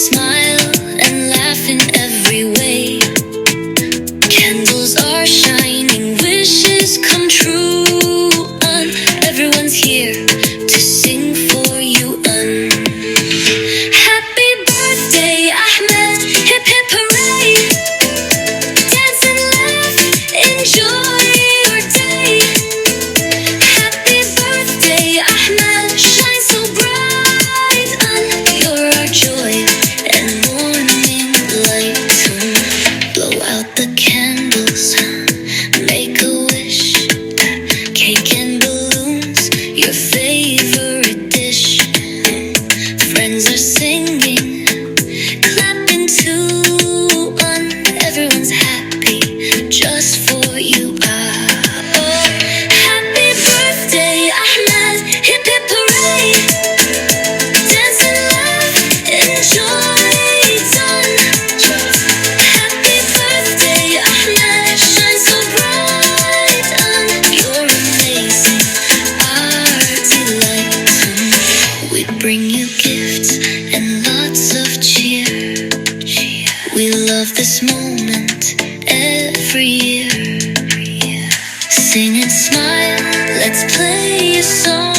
smile and laugh in every way. Candles are shining, wishes come true. Everyone's here to sing for you. Happy birthday, Ahmed. Hip hip hooray. Dance and laugh, enjoy your day. Happy birthday, Ahmed. Shine so bright. You're our joy and morning light. Blow out the candles, make a wish. Cake and balloons, your favorite dish. Friends are singing, clapping too. Everyone's happy just for you. Oh, happy birthday, Ahmed. Hip hip hooray. Dance and laugh, enjoy done. Happy birthday, Ahmed. Shine so bright. You're amazing, our delight. We bring you gifts and lots of cheer. We love this moment every year. Sing and smile, let's play a song.